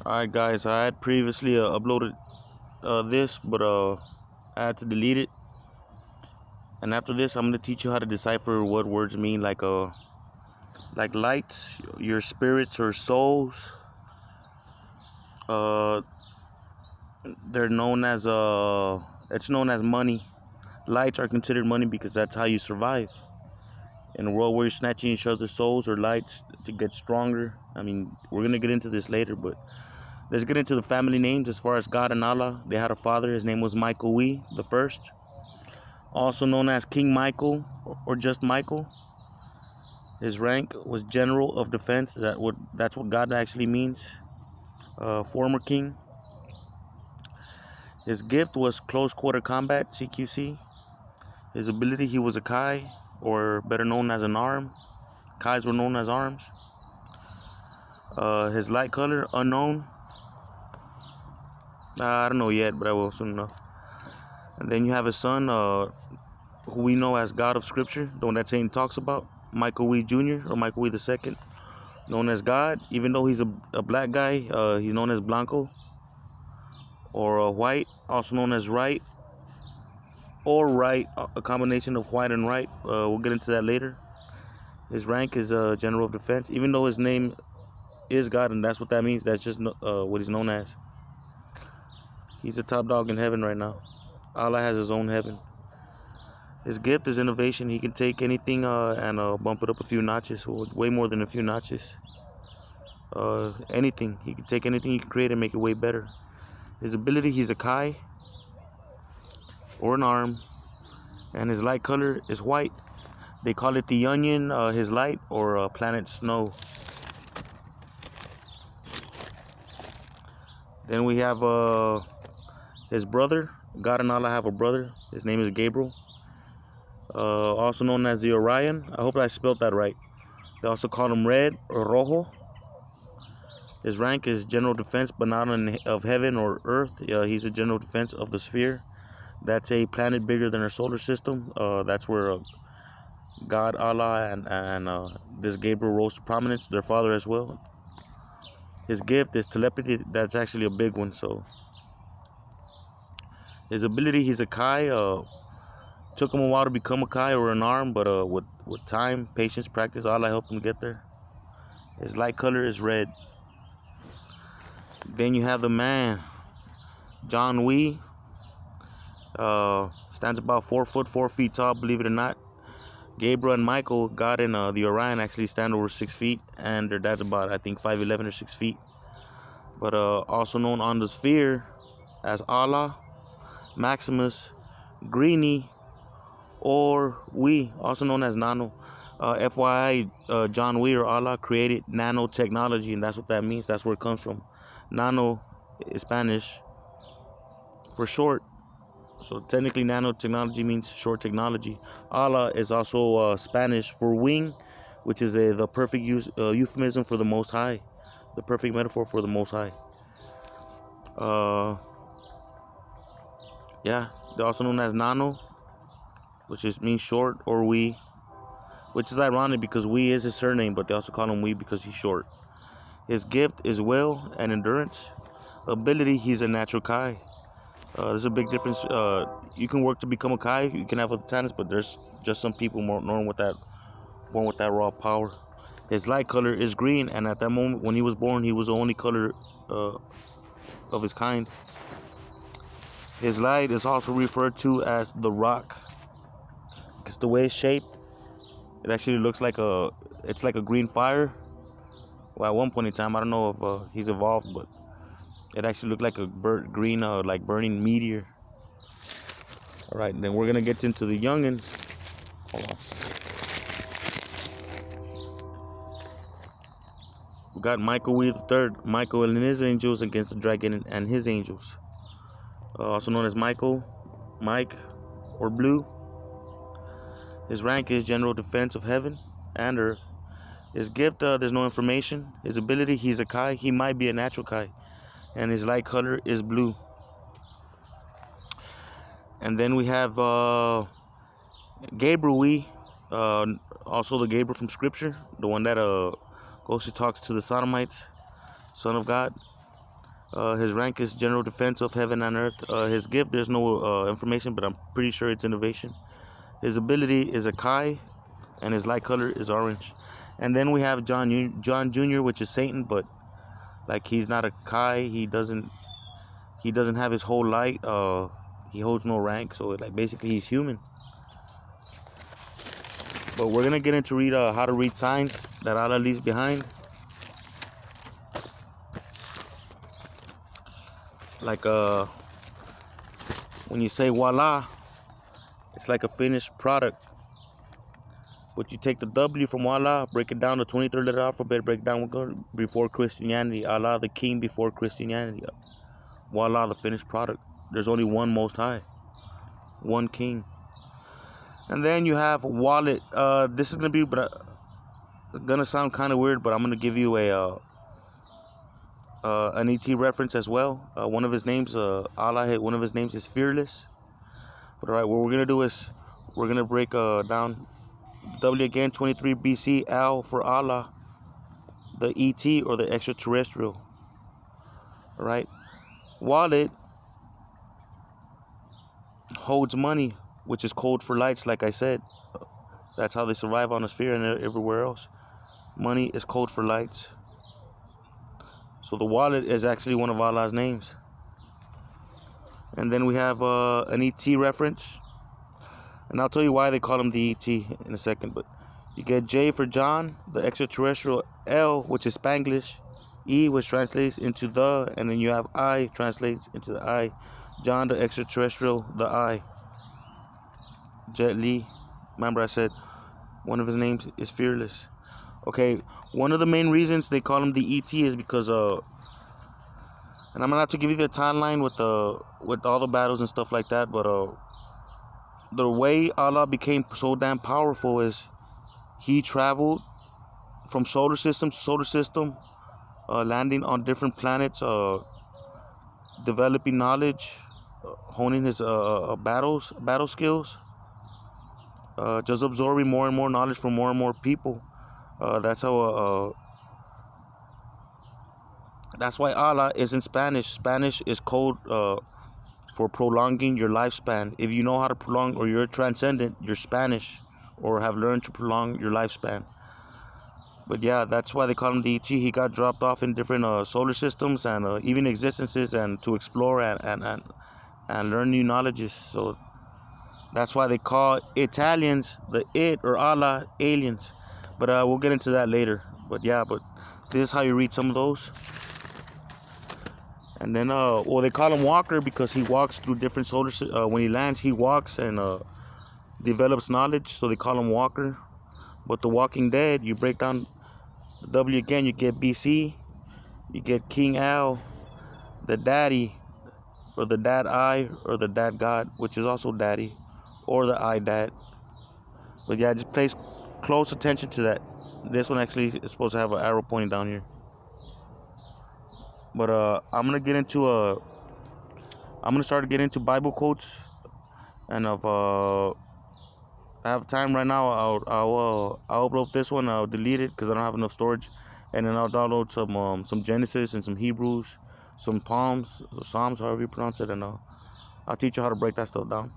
Alright guys, I had previously uploaded this, but I had to delete it. And after this, I'm gonna teach you how to decipher what words mean, like lights, your spirits or souls. Uh, they're known as it's known as money. Lights are considered money because that's how you survive in a world where you're snatching each other's souls or lights to get stronger. I mean, we're gonna get into this later, but let's get into the family names. As far as God and Allah, they had a father. His name was Michael We the First, also known as King Michael or just Michael. His rank was General of Defense. That's what God actually means. Former king. His gift was close quarter combat, CQC. His ability, he was a Kai, or better known as an arm. Kais were known as arms. His light color, unknown. I don't know yet, but I will soon enough. And then you have his son, who we know as God of Scripture, the one that Satan talks about, Michael We Jr. or Michael We II, known as God. Even though he's a black guy, he's known as Blanco or white, also known as right or right, a combination of white and right. We'll get into that later. His rank is General of Defense, even though his name is God, and that's what that means. That's just what he's known as. He's the top dog in heaven right now. Allah has his own heaven. His gift is innovation. He can take anything and bump it up a few notches, way more than a few notches. Anything. He can take anything he can create and make it way better. His ability, he's a Kai or an arm, and his light color is white. They call it the onion, his light, or planet snow. Then we have his brother. God and Allah have a brother. His name is Gabriel, also known as the Orion. I hope I spelled that right. They also call him Red or Rojo. His rank is General Defense, but not of heaven or earth. He's a General Defense of the sphere. That's a planet bigger than our solar system. That's where God, Allah, and this Gabriel rose to prominence, their father as well. His gift is telepathy. That's actually a big one. So his ability, he's a Kai. Took him a while to become a Kai or an arm, but with time, patience, practice, Allah helped him get there. His light color is red. Then you have the man, John We. Stands about 4 foot 4 feet tall, believe it or not. Gabriel and Michael, God and the Orion, actually stand over 6 feet, and their dad's about, I think, 5'11" or 6 feet. But also known on the sphere as Allah, Maximus, Greenie, or We, also known as Nano. FYI, John We or Allah created nanotechnology, and that's what that means. That's where it comes from. Nano is Spanish for short. So technically, nanotechnology means short technology. Allah is also Spanish for wing, which is the perfect euphemism for the Most High, the perfect metaphor for the Most High. Yeah, they're also known as Nano, which just means short, or We, which is ironic because We is his surname, but they also call him We because he's short. His gift is will and endurance. Ability, he's a natural Kai. There's a big difference. You can work to become a Kai. You can have other talents, but there's just some people born with that raw power. His light color is green, and at that moment when he was born, he was the only color of his kind. His light is also referred to as the rock. It's the way it's shaped. It actually looks like it's like a green fire. Well, at one point in time, I don't know if he's evolved, but it actually looked like a green, like burning meteor. All right, then we're gonna get into the youngins. Hold on. We got Michael We III, Michael and his angels against the dragon and his angels. Also known as Michael, Mike, or Blue. His rank is General Defense of heaven and earth. His gift, there's no information. His ability, he's a Kai. He might be a natural Kai. And his light color is blue. And then we have Gabriel We, also the Gabriel from Scripture, the one that goes to talks to the Sodomites, son of God. His rank is General Defense of Heaven and Earth. His gift, there's no information, but I'm pretty sure it's innovation. His ability is a Kai, and his light color is orange. And then we have John Jr., which is Satan, but like he's not a Kai. He doesn't have his whole light. He holds no rank, so like basically he's human. But we're gonna get into read how to read signs that Allah leaves behind. Like when you say voila, it's like a finished product. But you take the W from Allah, break it down to 23rd letter alphabet, break down before Christianity. Allah, the King before Christianity. Voila, the finished product. There's only one Most High, one King. And then you have wallet. This is gonna sound kind of weird, but I'm gonna give you an ET reference as well. One of his names, Allah, one of his names is Fearless. But all right, what we're gonna do is we're gonna break down W again, 23 BC, Al for Allah, the ET or the extraterrestrial. All right, wallet holds money, which is code for lights. Like I said, that's how they survive on the sphere and everywhere else. Money is code for lights. So the wallet is actually one of Allah's names. And then we have an ET reference. And I'll tell you why they call him the ET in a second. But you get J for John, the extraterrestrial, L, which is Spanglish, E, which translates into the, and then you have I, translates into the I. John, the extraterrestrial, the I. Jet Li. Remember I said one of his names is Fearless. Okay, one of the main reasons they call him the ET is because and I'm gonna have to give you the timeline with all the battles and stuff like that, but the way Allah became so damn powerful is he traveled from solar system to solar system, landing on different planets, developing knowledge, honing his battle skills, just absorbing more and more knowledge from more and more people. That's how. That's why Allah is in Spanish. Spanish is code for prolonging your lifespan. If you know how to prolong, or you're transcendent, you're Spanish, or have learned to prolong your lifespan. But yeah, that's why they call him the ET. He got dropped off in different solar systems and even existences, and to explore and learn new knowledges. So that's why they call Italians the it or Allah aliens. But we'll get into that later. But yeah, but this is how you read some of those. And then, well, they call him Walker because he walks through different solar. When he lands, he walks and develops knowledge. So they call him Walker. But the Walking Dead, you break down the W again, you get BC, you get King Al, the Daddy, or the Dad I, or the Dad God, which is also Daddy, or the I Dad. But yeah, just pay close attention to that. This one actually is supposed to have an arrow pointing down here. But I'm gonna get into I'm gonna start to get into Bible quotes, and if I have time right now, I'll upload this one. I'll delete it because I don't have enough storage, and then I'll download some Genesis and some Hebrews, some Psalms, however you pronounce it, and I'll teach you how to break that stuff down.